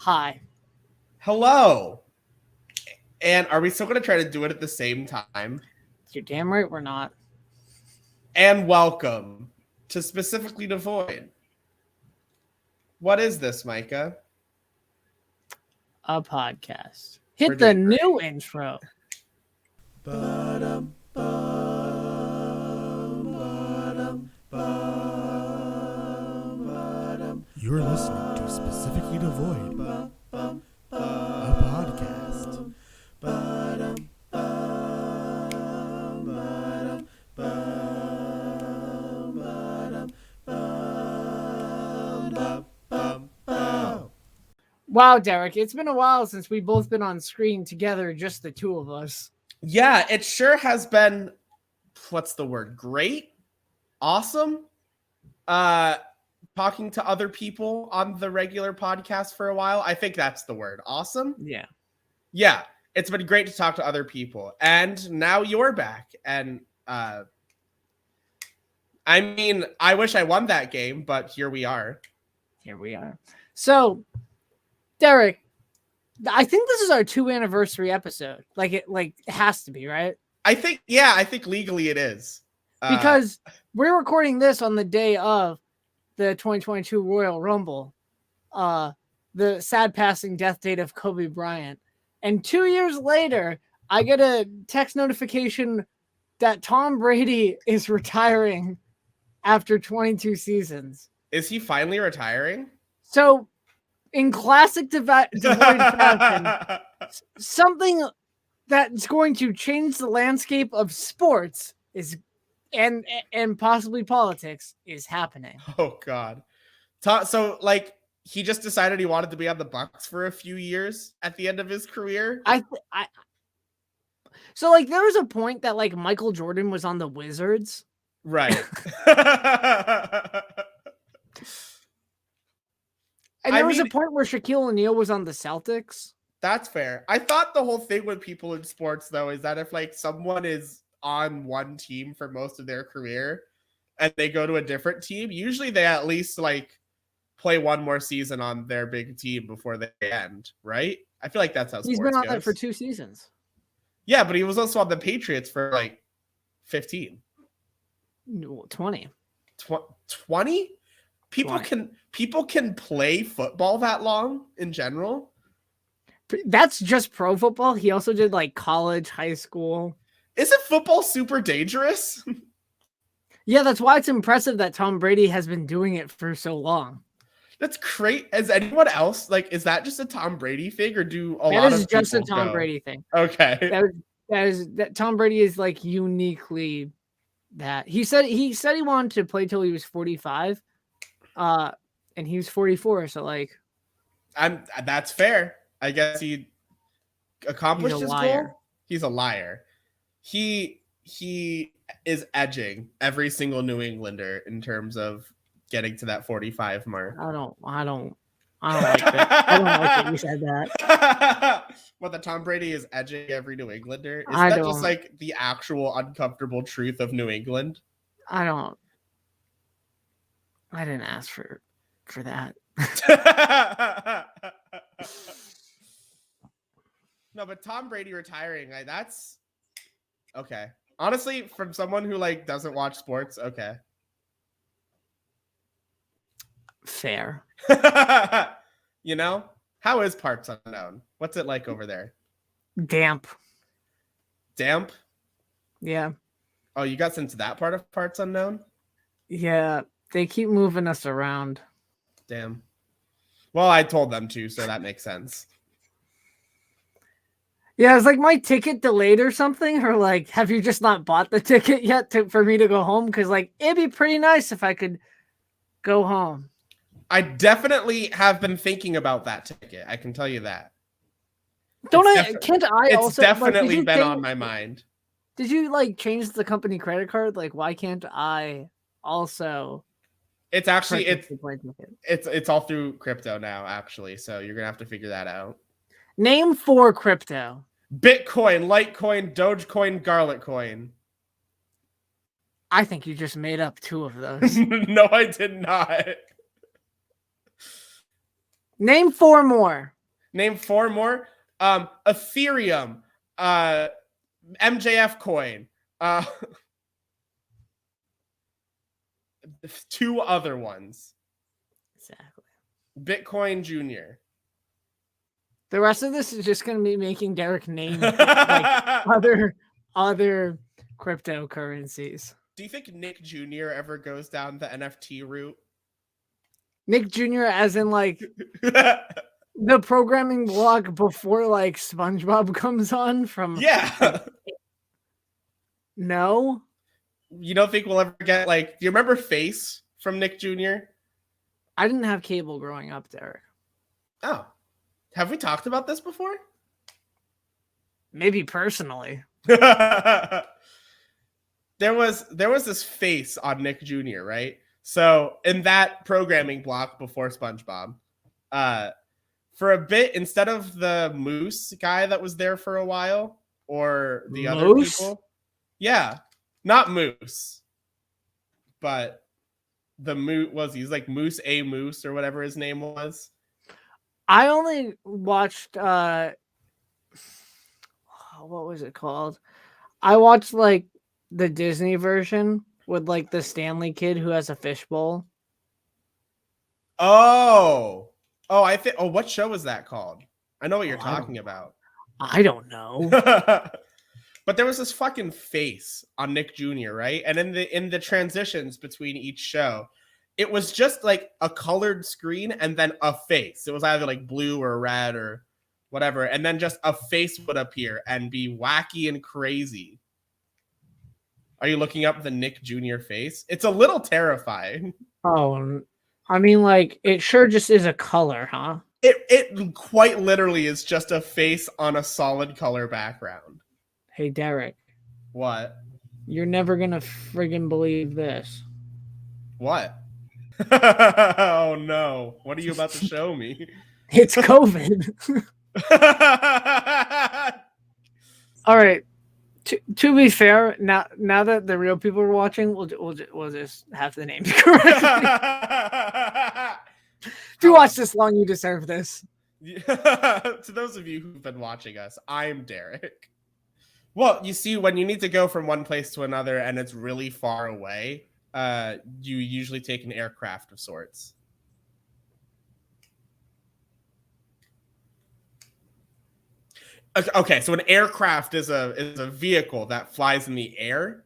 Hi. Hello. And are we still going to try to do it at the same time? You're damn right we're not. And welcome to Specifically Devoid. What is this, Micah? A podcast. Hit the new intro. You're listening to Specifically Devoid, a podcast. Wow, Derrick, it's been a while since we've both been on screen together, just the two of us. Yeah, it sure has been, what's the word? Great? Awesome? Talking to other people on the regular podcast for a while. I think that's the word. Awesome? Yeah. Yeah, it's been great to talk to other people. And now you're back. And I mean, I wish I won that game, but here we are. Here we are. So, Derrick, I think this is our 2 anniversary episode. It has to be, right? I think legally it is. Because we're recording this on the day of the 2022 Royal Rumble, the sad passing death date of Kobe Bryant. And 2 years later, I get a text notification that Tom Brady is retiring after 22 seasons. Is he finally retiring? So, in classic Devoid fashion, something that's going to change the landscape of sports is and possibly politics is happening. Oh God. So he just decided he wanted to be on the Bucks for a few years at the end of his career. So there was a point that Michael Jordan was on the Wizards. Right. And there was a point where Shaquille O'Neal was on the Celtics. That's fair. I thought the whole thing with people in sports, though, is that if someone is on one team for most of their career and they go to a different team, usually they at least play one more season on their big team before they end, right? I feel like that's how he's been on that for 2 seasons. Yeah, but he was also on the Patriots for 15. 20. 20? People can play football that long in general. That's just pro football. He also did college, high school. Isn't football super dangerous? Yeah, that's why it's impressive that Tom Brady has been doing it for so long. That's great. Is anyone else is that just a Tom Brady thing, or do a lot of people That is just a Tom Brady thing. Okay. That Tom Brady is uniquely that. He said he wanted to play till he was 45. And he was 44, so that's fair. I guess he accomplished his goal. He's a liar. He is edging every single New Englander in terms of getting to that 45 mark. I don't like that. I don't like that you said that. What, that Tom Brady is edging every New Englander? Is that just the actual uncomfortable truth of New England? I didn't ask for that. No, but Tom Brady retiring, that's okay. Honestly, from someone who doesn't watch sports, okay. Fair. How is Parts Unknown? What's it like over there? Damp? Yeah. Oh, you got into that part of Parts Unknown? Yeah, they keep moving us around. Damn. Well, I told them to, so that makes sense. Yeah, it's my ticket delayed or something, or have you just not bought the ticket yet for me to go home? Because it'd be pretty nice if I could go home. I definitely have been thinking about that ticket. I can tell you that. It's definitely been on my mind. Did you change the company credit card? Why can't I also? It's actually it's all through crypto now, actually. So you're gonna have to figure that out. Name 4 crypto. Bitcoin, Litecoin, Dogecoin, Garlic Coin. I think you just made up 2 of those. No, I did not. Name 4 more. Name 4 more. Ethereum, MJF coin, 2 other ones. Exactly. Bitcoin Jr. The rest of this is just going to be making Derrick name like other cryptocurrencies. Do you think Nick Jr. ever goes down the NFT route? Nick Jr. as in like the programming blog before like SpongeBob comes on from Yeah. No. You don't think we'll ever get like, do you remember Face from Nick Jr.? I didn't have cable growing up, Derrick. Oh. Have we talked about this before? Maybe personally. there was this Face on Nick Jr., right? So in that programming block before SpongeBob, for a bit, instead of the Moose guy that was there for a while, or the other people, yeah, not Moose, but the Moose he's like Moose A Moose or whatever his name was. I only watched what was it called? I watched like the Disney version with like the Stanley kid who has a fishbowl. Oh, I think. Oh, what show was that called? I know what you're talking about. I don't know. But there was this fucking Face on Nick Jr., right? And in the transitions between each show, it was just like a colored screen and then a face. It was either like blue or red or whatever, and then just a face would appear and be wacky and crazy. Are you looking up the Nick Jr. face? It's a little terrifying. Oh, I mean, like, it sure just is a color, huh? It quite literally is just a face on a solid color background. Hey, Derrick. What? You're never gonna friggin' believe this. What? Oh no. What are you about to show me? It's COVID. All right. To be fair, now that the real people are watching, we'll just have the names correctly. If you watch this long, you deserve this. To those of you who've been watching us, I'm Derrick. Well, you see, when you need to go from one place to another and it's really far away, you usually take an aircraft of sorts. Okay, so an aircraft is a vehicle that flies in the air.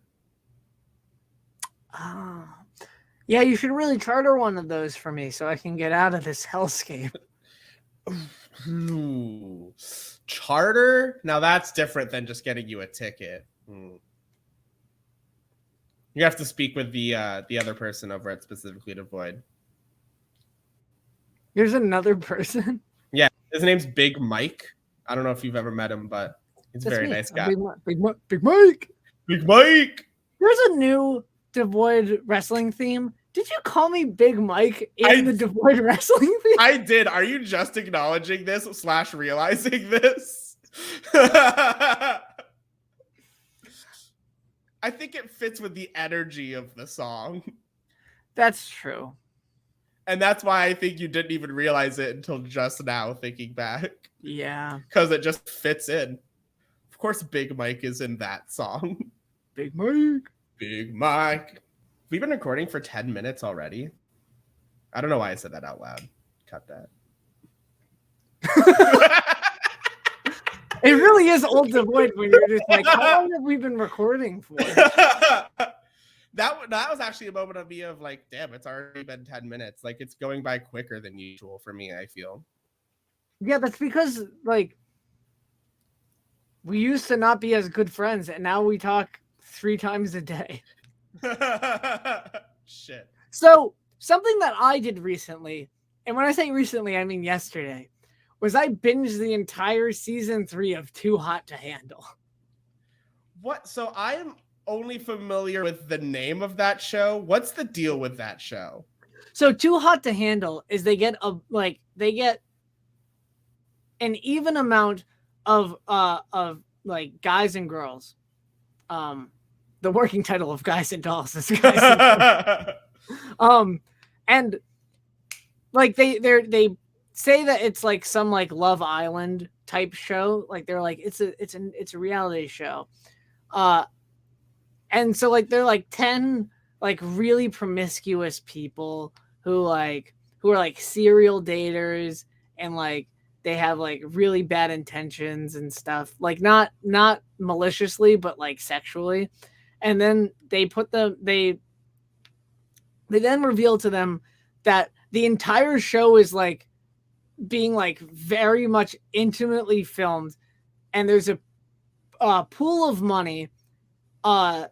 Yeah, you should really charter one of those for me so I can get out of this hellscape. Ooh. Charter? Now that's different than just getting you a ticket. You have to speak with the other person over at Specifically Devoid. There's another person? Yeah, his name's Big Mike. I don't know if you've ever met him, but he's a very nice guy. Big Mike. Big Mike. There's a new Devoid wrestling theme. Did you call me Big Mike in the Devoid wrestling theme? I did. Are you just acknowledging this / realizing this? I think it fits with the energy of the song. That's true. And that's why I think you didn't even realize it until just now, thinking back. Yeah. Because it just fits in. Of course, Big Mike is in that song. Big Mike. Big Mike. We've been recording for 10 minutes already. I don't know why I said that out loud. Cut that. It really is old Devoid when you're just like, how long have we been recording for? That was actually a moment of me of like, damn, it's already been 10 minutes. Like, it's going by quicker than usual for me, I feel. Yeah, that's because, like, we used to not be as good friends, and now we talk 3 times a day. Shit. So, something that I did recently, and when I say recently, I mean yesterday, was I binged the entire season 3 of Too Hot to Handle. What? So I'm only familiar with the name of that show. What's the deal with that show? So Too Hot to Handle is they get an even amount of like guys and girls. The working title of Guys and Dolls is Guys and Girls. And like they say that it's like some like Love Island type show. Like they're like it's a reality show. And so like they're like 10 like really promiscuous people who are like serial daters, and like they have like really bad intentions and stuff, like not maliciously but like sexually. And then they then reveal to them that the entire show is like being like very much intimately filmed, and there's a pool of money, and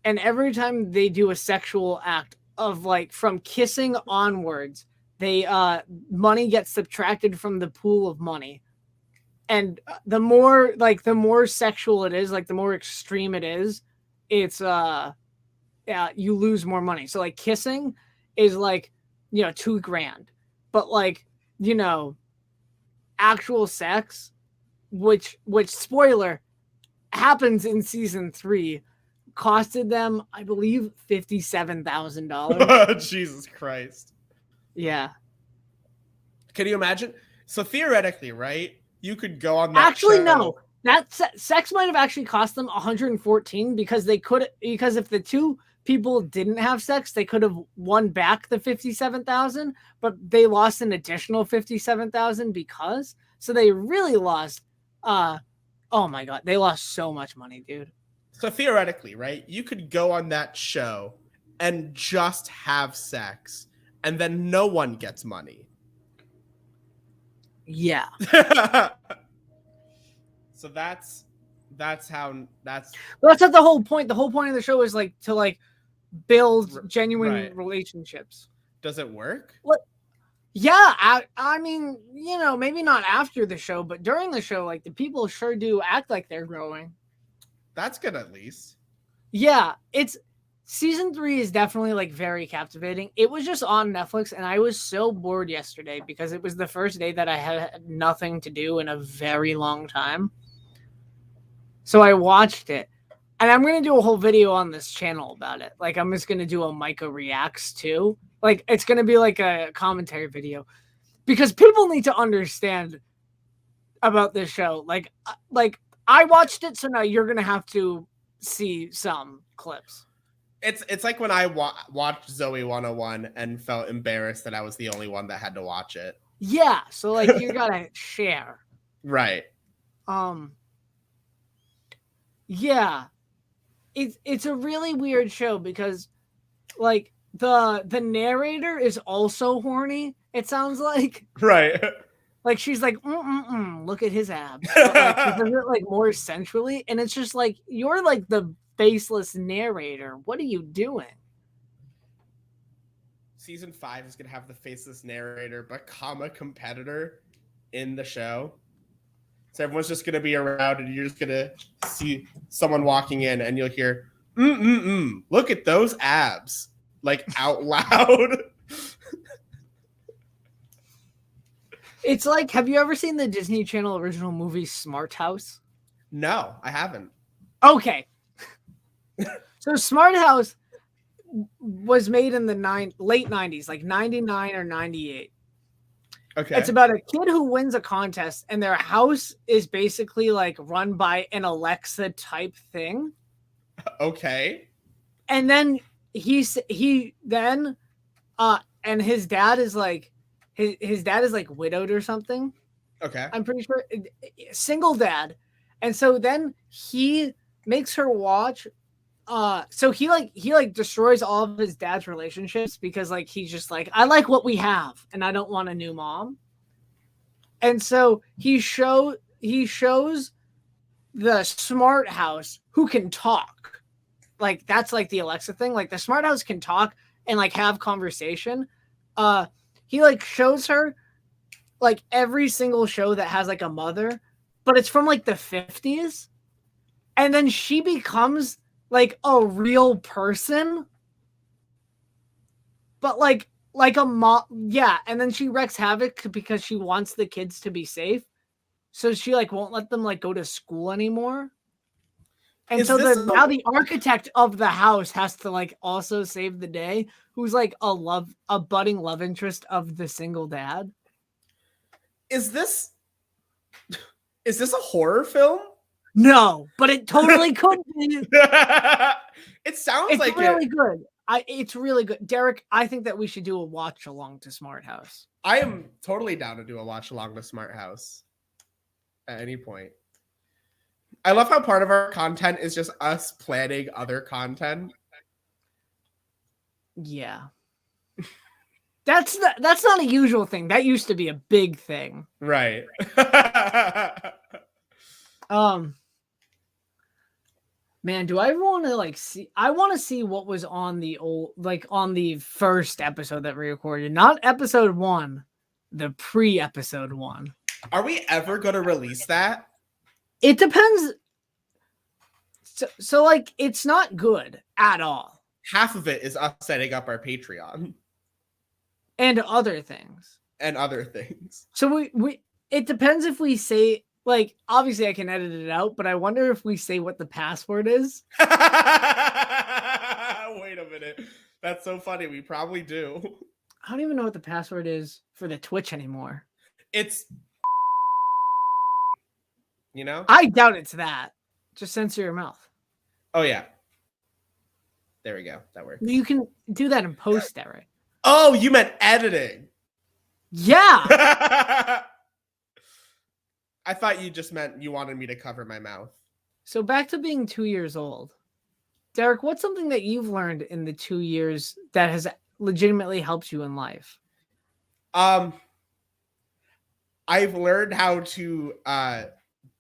every time they do a sexual act of like from kissing onwards, they money gets subtracted from the pool of money. And the more sexual it is, like the more extreme it is, it's you lose more money. So like kissing is like, $2,000, but like, actual sex, which spoiler happens in season 3, costed them, I believe, $57,000. Jesus Christ. Yeah. Can you imagine? So theoretically, right? You could go on that Actually, show. no. That sex might have actually cost them 114 because if the two people didn't have sex, they could have won back the 57,000, but they lost an additional 57,000 because. So they really lost. Oh my God, they lost so much money, dude. So theoretically, right? You could go on that show and just have sex, and then no one gets money. Yeah. So that's not the whole point. The whole point of the show is like to like build genuine relationships. Does it work? What? Yeah, I mean, maybe not after the show, but during the show, like the people sure do act like they're growing. That's good, at least. Yeah, season 3 is definitely like very captivating. It was just on Netflix, and I was so bored yesterday because it was the first day that I had nothing to do in a very long time. So I watched it, and I'm going to do a whole video on this channel about it. Like, I'm just going to do a Micah reacts too. Like, it's going to be like a commentary video because people need to understand about this show. Like I watched it, so now you're going to have to see some clips. It's like when I watched Zoe 101 and felt embarrassed that I was the only one that had to watch it. Yeah, so like you got to share. Right. Yeah. It's a really weird show because like the narrator is also horny, it sounds like. Right. Like she's like, look at his abs. But, like, she does it like more sensually, and it's just like you're like the faceless narrator. What are you doing? Season 5 is gonna have the faceless narrator become a competitor in the show. So everyone's just gonna be around, and you're just gonna see someone walking in, and you'll hear, look at those abs, like out loud. It's like, have you ever seen the Disney Channel original movie Smart House? No, I haven't. Okay. So Smart House was made in the late 90s, like 99 or 98. Okay. It's about a kid who wins a contest, and their house is basically like run by an Alexa type thing. Okay. And then and his dad is like, his dad is like widowed or something. Okay. I'm pretty sure, single dad. And so then he makes her watch. So he destroys all of his dad's relationships because like he's just like, I like what we have and I don't want a new mom. And so he shows the Smart House who can talk. Like that's like the Alexa thing. Like the Smart House can talk and like have conversation. He like shows her like every single show that has like a mother, but it's from like the 50s. And then she becomes like a real person, but like a mom. Yeah. And then she wreaks havoc because she wants the kids to be safe. So she like won't let them like go to school anymore. And so now the architect of the house has to like also save the day, who's like a budding love interest of the single dad. is this a horror film? No, but it totally could be. It sounds It's like really it. good. It's really good. Derrick, I think that we should do a watch along to Smart House. I am totally down to do a watch along to Smart House at any point. I love how part of our content is just us planning other content. Yeah. That's not a usual thing. That used to be a big thing. Right. Man, do I want to see? I want to see what was on the on the first episode that we recorded, not episode 1, the pre-episode 1. Are we ever going to release that? It depends. So it's not good at all. Half of it is us setting up our Patreon And other things. and other things. So we it depends if we say, obviously I can edit it out, but I wonder if we say what the password is. Wait a minute. That's so funny. We probably do. I don't even know what the password is for the Twitch anymore. It's, I doubt it's that. Just censor your mouth. Oh, yeah. There we go. That works. You can do that in post, Derrick. Oh, you meant editing. Yeah. I thought you just meant you wanted me to cover my mouth. So back to being 2 years old. Derrick, what's something that you've learned in the 2 years that has legitimately helped you in life? I've learned how to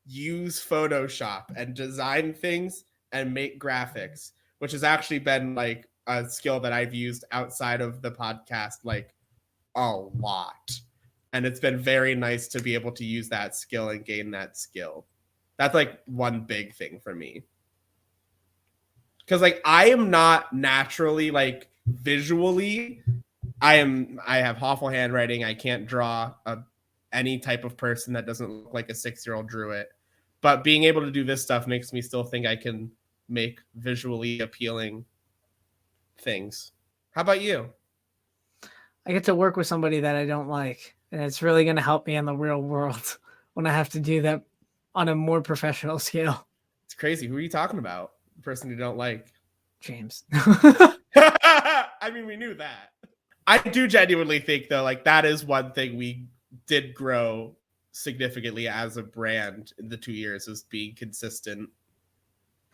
use Photoshop and design things and make graphics, which has actually been like a skill that I've used outside of the podcast a lot. And it's been very nice to be able to use that skill and gain that skill. That's one big thing for me. Because I am not naturally visually. I have awful handwriting. I can't draw any type of person that doesn't look like a 6-year-old drew it. But being able to do this stuff makes me still think I can make visually appealing things. How about you? I get to work with somebody that I don't like, and it's really going to help me in the real world when I have to do that on a more professional scale. It's crazy. Who are you talking about? The person you don't like? James. I mean, we knew that. I do genuinely think, though, that is one thing we did grow significantly as a brand in the 2 years, is being consistent.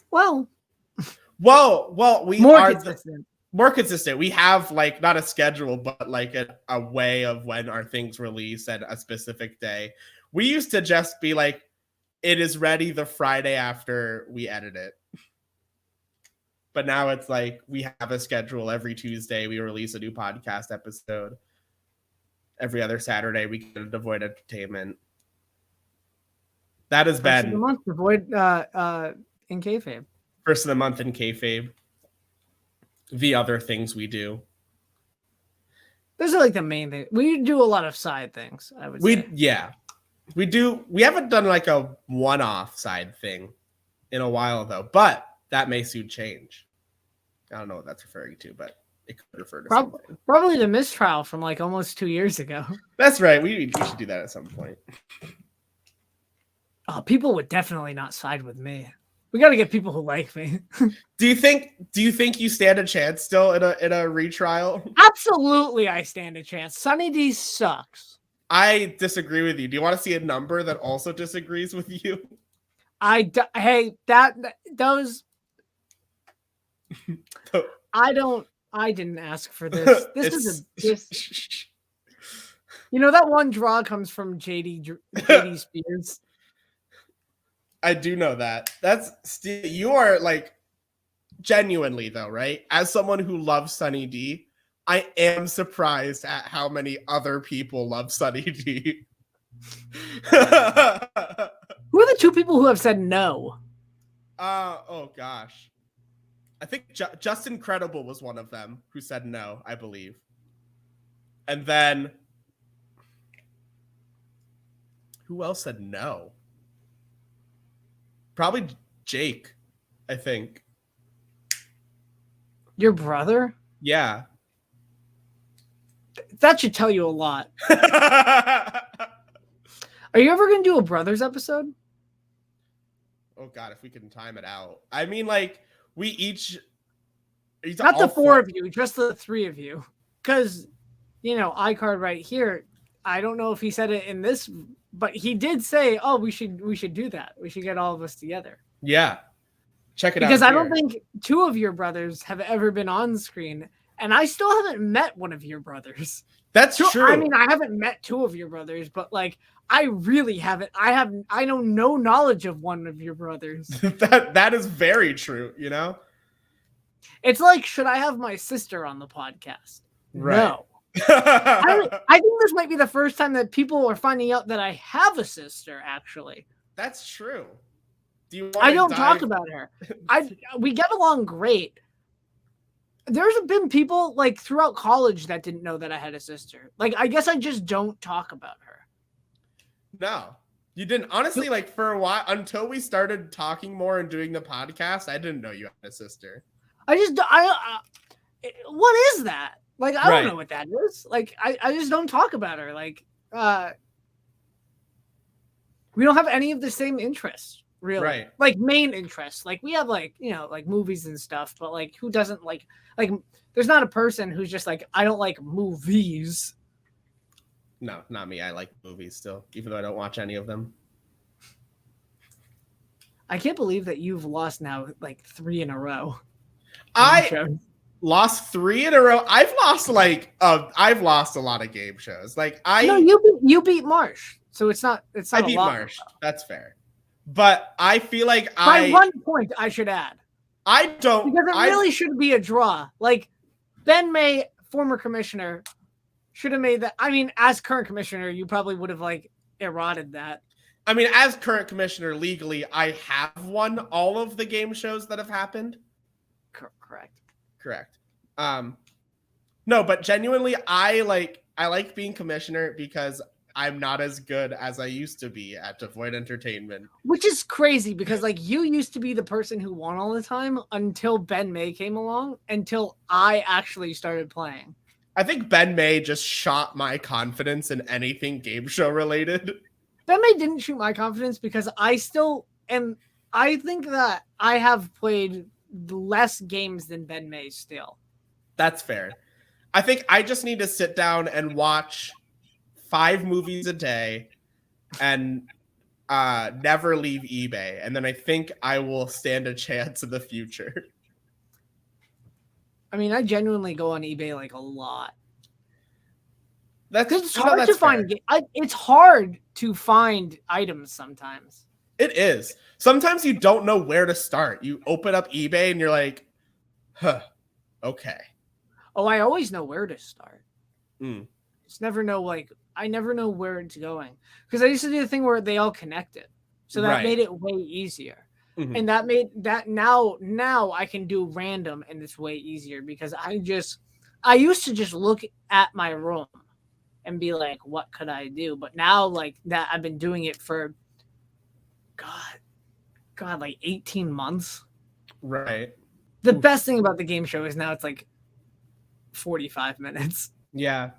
Well, we more are consistent. More consistent. We have not a schedule, but a way of when our things release at a specific day. We used to just be it is ready the Friday after we edit it. But now it's we have a schedule. Every Tuesday we release a new podcast episode. Every other Saturday we get a Devoid Entertainment. That has First been of the month, Devoid in kayfabe. First of the month in kayfabe. The other things we do. Those are the main thing. We do a lot of side things, I would say. Yeah. We do. We haven't done a one-off side thing in a while, though. But that may soon change. I don't know what that's referring to, but it could refer to something. Probably the mistrial from almost 2 years ago. That's right. We should do that at some point. Oh, people would definitely not side with me. We got to get people who like me. Do you think you stand a chance still in a retrial? Absolutely, I stand a chance. Sunny D sucks. I disagree with you. Do you want to see a number that also disagrees with you? Those. I didn't ask for this. This. That one draw comes from JD Spears. I do know that. You are genuinely though, right? As someone who loves Sunny D, I am surprised at how many other people love Sunny D. Who are the two people who have said no? Oh gosh. I think Justin Credible was one of them who said no, I believe. And then who else said no? Probably Jake, I think. Your brother? Yeah. That should tell you a lot. Are you ever gonna do a brothers episode? Oh God, if we can time it out. I mean, like we each. Not the four of you, just the three of you. Because, iCard right here. I don't know if he said it in this, but he did say, "Oh, we should do that. We should get all of us together." Yeah, check it out. Because I don't think two of your brothers have ever been on screen, and I still haven't met one of your brothers. That's true. I mean, I haven't met two of your brothers, but like I really haven't. I know no knowledge of one of your brothers. that is very true. It's like, should I have my sister on the podcast? Right. No. I think this might be the first time that people are finding out that I have a sister. Actually, that's true. I don't talk about her. We get along great. There's been people like throughout college that didn't know that I had a sister. Like, I guess I just don't talk about her. No, you didn't. Honestly, like for a while, until we started talking more and doing the podcast, I didn't know you had a sister. What is that? Like, I don't know what that is. Like, I just don't talk about her. Like, we don't have any of the same interests, really. Right. Like, main interests. Like, we have, like, like movies and stuff, but, like, who doesn't like, there's not a person who's just like, I don't like movies. No, not me. I like movies still, even though I don't watch any of them. I can't believe that you've lost now, like, 3 in a row. I lost 3 in a row. I've lost a lot of game shows. Like you beat Marsh, so it's not. I beat Marsh. That's fair, but I feel like by 1 point I should add. I don't because it really should be a draw. Like Ben May, former commissioner, should have made that. I mean, as current commissioner, you probably would have like eroded that. I mean, as current commissioner, legally, I have won all of the game shows that have happened. Correct. No, but genuinely, I like being commissioner because I'm not as good as I used to be at Devoid Entertainment. Which is crazy because like you used to be the person who won all the time until Ben May came along, until I actually started playing. I think Ben May just shot my confidence in anything game show related. Ben May didn't shoot my confidence because I still am. I think that I have played less games than Ben May still. That's fair. I think I just need to sit down and watch 5 movies a day and never leave eBay. And then I think I will stand a chance in the future. I mean, I genuinely go on eBay like a lot. It's hard to find. It's hard to find items sometimes. It is. Sometimes you don't know where to start. You open up eBay and you're like, okay. Oh, I always know where to start. Just never know, I never know where it's going. Because I used to do the thing where they all connected. So that made it way easier. Mm-hmm. And that made that now I can do random and it's way easier because I used to just look at my room and be like, what could I do? But now like that I've been doing it for God, like 18 months. Right. The best thing about the game show is now it's like 45 minutes. Yeah.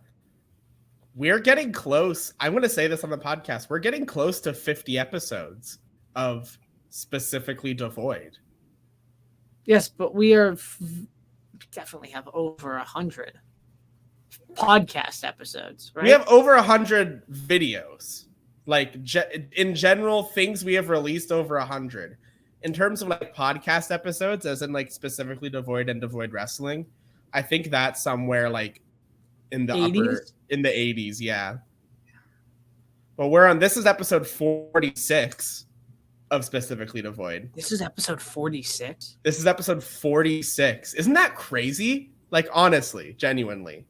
We're getting close. I'm going to say this on the podcast. We're getting close to 50 episodes of specifically Devoid. Yes, but we definitely have over 100 podcast episodes, right? We have over 100 videos. Like in general, things we have released over 100. In terms of like podcast episodes, as in like specifically Devoid and Devoid Wrestling, I think that's somewhere like in the 80s? In the 80s, yeah. But this is episode 46 of specifically Devoid. This is episode 46? This is episode 46. Isn't that crazy? Like honestly, genuinely.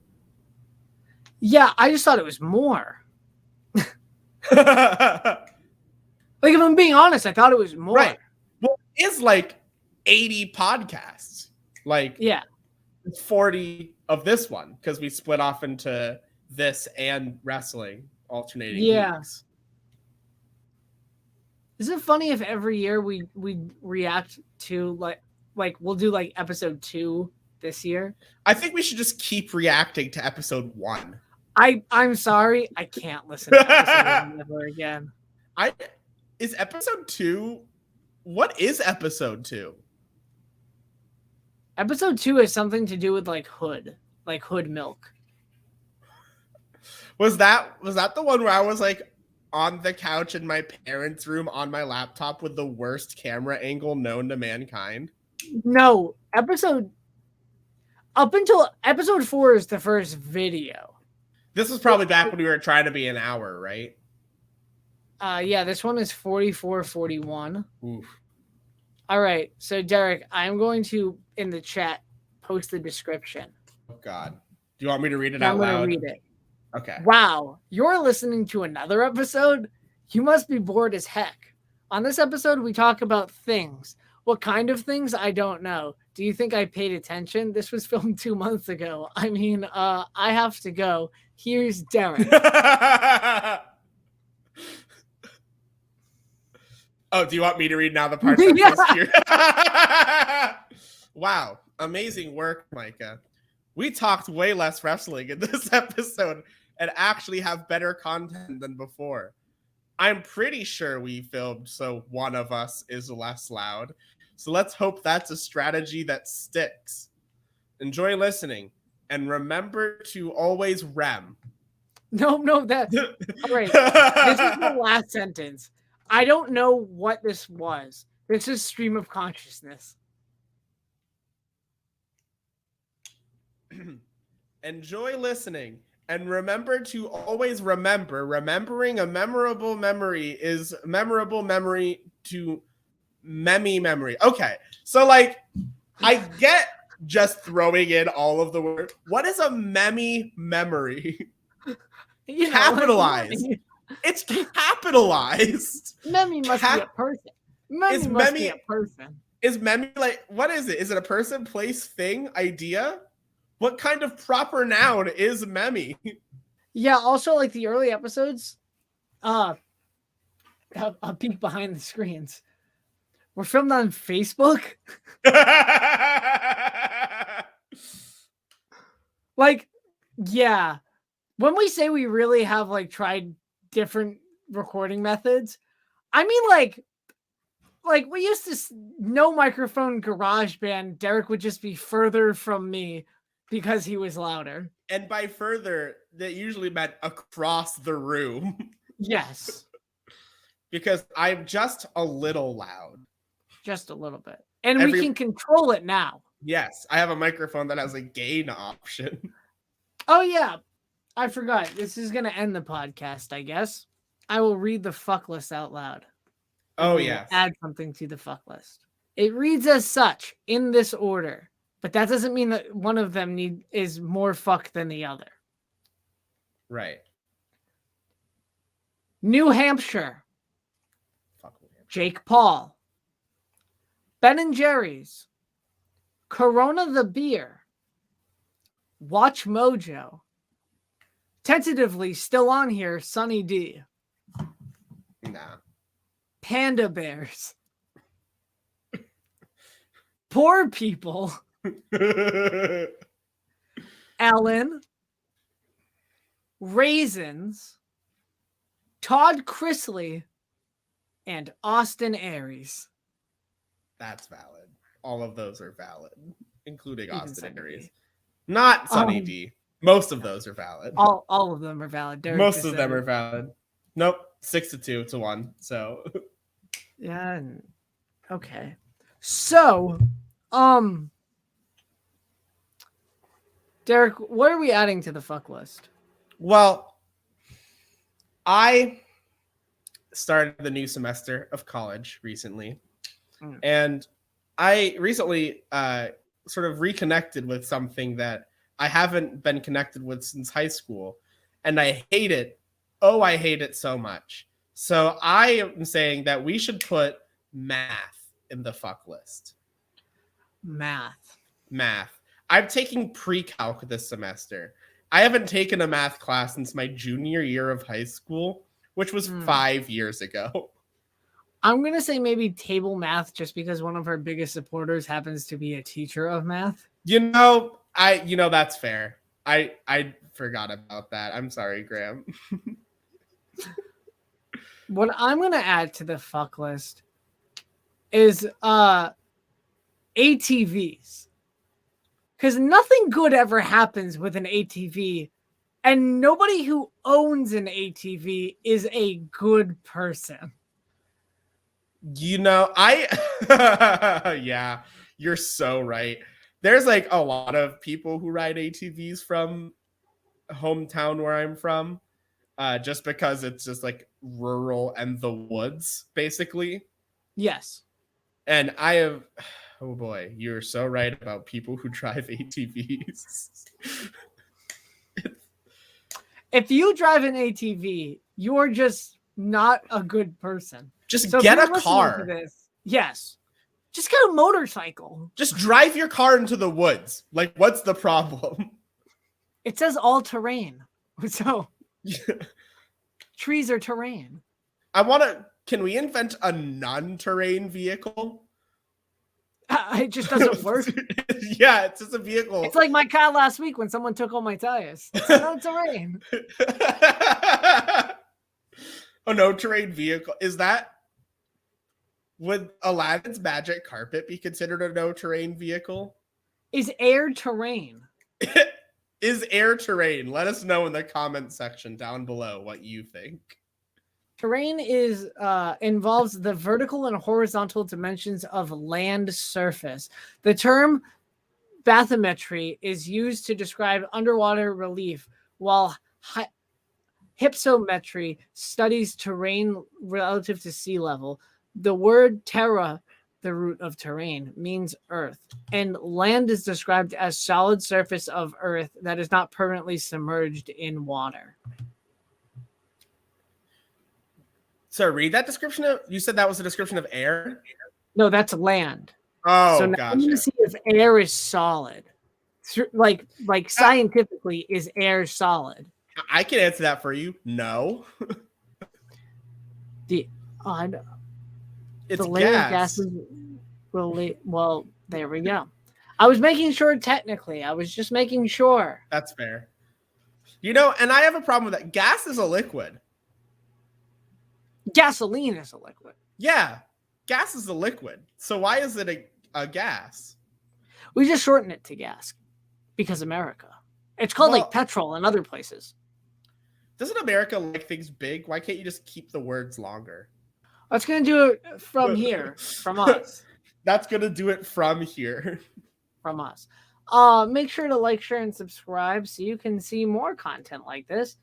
Yeah, I just thought it was more. Like if I'm being honest, I thought it was more. Right. Well, it's like 80 podcasts. Like 40 of this one because we split off into this and wrestling alternating weeks. Is it funny if every year we react to like we'll do like episode 2 this year? I think we should just keep reacting to episode 1. I'm sorry, I can't listen to episode ever again. Is episode 2? What is episode 2? Episode 2 is something to do with like hood milk. Was that the one where I was like on the couch in my parents' room on my laptop with the worst camera angle known to mankind? No, up until episode 4 is the first video. This was probably back when we were trying to be an hour, right? Yeah, this one is 44:41. Oof. All right, so Derrick, I'm going to in the chat post the description. Oh God, do you want me to read it out I'm loud? going to read it. Okay. Wow, you're listening to another episode? You must be bored as heck. On this episode, we talk about things. What kind of things? I don't know. Do you think I paid attention? This was filmed 2 months ago. I mean, I have to go. Here's Derrick. Oh, do you want me to read now the part that's here? Wow, amazing work, Micah. We talked way less wrestling in this episode and actually have better content than before. I'm pretty sure we filmed so one of us is less loud. So let's hope that's a strategy that sticks. Enjoy listening and remember to always rem. No, that. All right. This is the last sentence. I don't know what this was. This is stream of consciousness. Enjoy listening and remember to always remember. Remembering a memorable memory is memorable memory to memory. Okay, so like I get just throwing in all of the words. What is a memory? Capitalized. It's capitalized. Memmy must be a person. Memmy must be a person. Is Memmy like, what is it? Is it a person, place, thing, idea? What kind of proper noun is Memmy? Yeah, also like the early episodes, a peek behind the screens. We're filmed on Facebook. Like, yeah. When we say we really have like tried different recording methods, I mean like we used to no microphone GarageBand. Derrick would just be further from me because he was louder. And by further, that usually meant across the room. Yes. Because I'm just a little loud. Just a little bit. And we can control it now. Yes. I have a microphone that has a gain option. Oh, yeah. I forgot. This is going to end the podcast, I guess. I will read the fuck list out loud. Oh, yeah. Add something to the fuck list. It reads as such in this order, but that doesn't mean that one of them is more fuck than the other. Right. New Hampshire. Fuck New Hampshire. Jake Paul. Ben and Jerry's. Corona the beer. Watch Mojo. Tentatively still on here, Sunny D. Nah. Panda Bears. Poor People. Ellen. Raisins. Todd Chrisley. And Austin Aries. That's valid. All of those are valid, including Even Austin Sunny Aries. D. Not Sunny D. Most of those are valid. All of them are valid. Derrick Most of them are valid. Nope. 6-2 to 1. So yeah. Okay. So, Derrick, what are we adding to the fuck list? well, I started the new semester of college recently. And I recently sort of reconnected with something that I haven't been connected with since high school. And I hate it. Oh, I hate it so much. So I am saying that we should put math in the fuck list. Math. I'm taking pre-calc this semester. I haven't taken a math class since my junior year of high school, which was 5 years ago. I'm going to say maybe table math just because one of our biggest supporters happens to be a teacher of math. You know, that's fair. I forgot about that. I'm sorry, Graham. What I'm gonna add to the fuck list is ATVs. Because nothing good ever happens with an ATV, and nobody who owns an ATV is a good person. You know, yeah, you're so right. There's like a lot of people who ride ATVs from hometown where I'm from, just because it's just like rural and the woods, basically. Yes. And I have, oh boy, you're so right about people who drive ATVs. If you drive an ATV, you're just not a good person. Just So if get you're a listening car. to this, yes. Just get a motorcycle. Just drive your car into the woods. Like, what's the problem? It says all terrain. So trees are terrain. Can we invent a non-terrain vehicle? It just doesn't work. Yeah, it's just a vehicle. It's like my car last week when someone took all my tires. It's no terrain. A no-terrain vehicle. Would Aladdin's magic carpet be considered a no-terrain vehicle? Is air terrain? Is air terrain? Let us know in the comment section down below what you think. Terrain involves the vertical and horizontal dimensions of land surface. The term bathymetry is used to describe underwater relief, while hypsometry studies terrain relative to sea level. The word terra, the root of terrain, means earth, and land is described as solid surface of earth that is not permanently submerged in water. So read that description. You said that was a description of air? No, that's land. Oh, so now gotcha. I'm going to see if air is solid. Like scientifically, is air solid? I can answer that for you. No. It's the gas. Well, there we go. I was making sure technically. I was just making sure. That's fair. You know, and I have a problem with that. Gas is a liquid. Gasoline is a liquid. Yeah. Gas is a liquid. So why is it a gas? We just shorten it to gas because America. It's called like petrol in other places. Doesn't America like things big? Why can't you just keep the words longer? That's going to do it from here, from us. That's going to do it from here. From us. Make sure to like, share, and subscribe so you can see more content like this.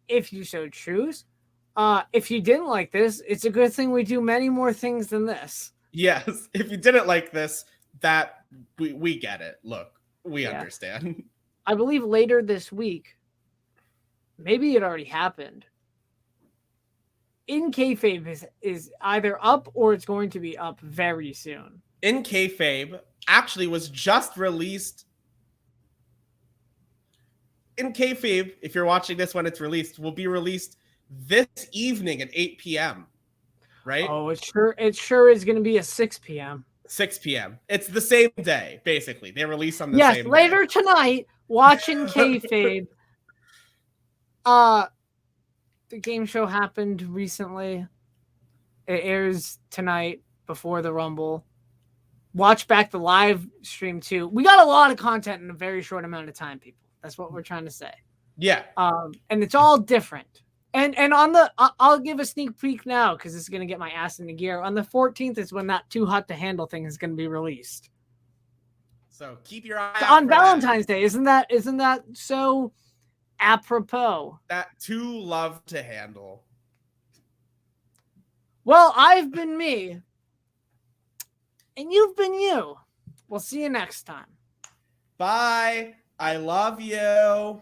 If you so choose. If you didn't like this, it's a good thing we do many more things than this. Yes. If you didn't like this, that we get it. Look, we understand. I believe later this week, maybe it already happened. In Kayfabe is either up or it's going to be up very soon. In Kayfabe actually was just released. In Kayfabe, if you're watching this when it's released, will be released this evening at 8 p.m. Right? Oh, it sure is going to be at 6 p.m. 6 p.m. It's the same day, basically. They release on the same day. Yes, later tonight, watching Kayfabe. The game show happened recently. It airs tonight before the Rumble. Watch back the live stream too. We got a lot of content in a very short amount of time, people. That's what we're trying to say. Yeah. And it's all different. And on the, I'll give a sneak peek now because this is going to get my ass into gear. On the 14th is when that Too Hot to Handle thing is going to be released. So keep your eye out on Valentine's Day. Isn't that so apropos? That Too Love to Handle. Well, I've been me. And you've been you. We'll see you next time. Bye. I love you.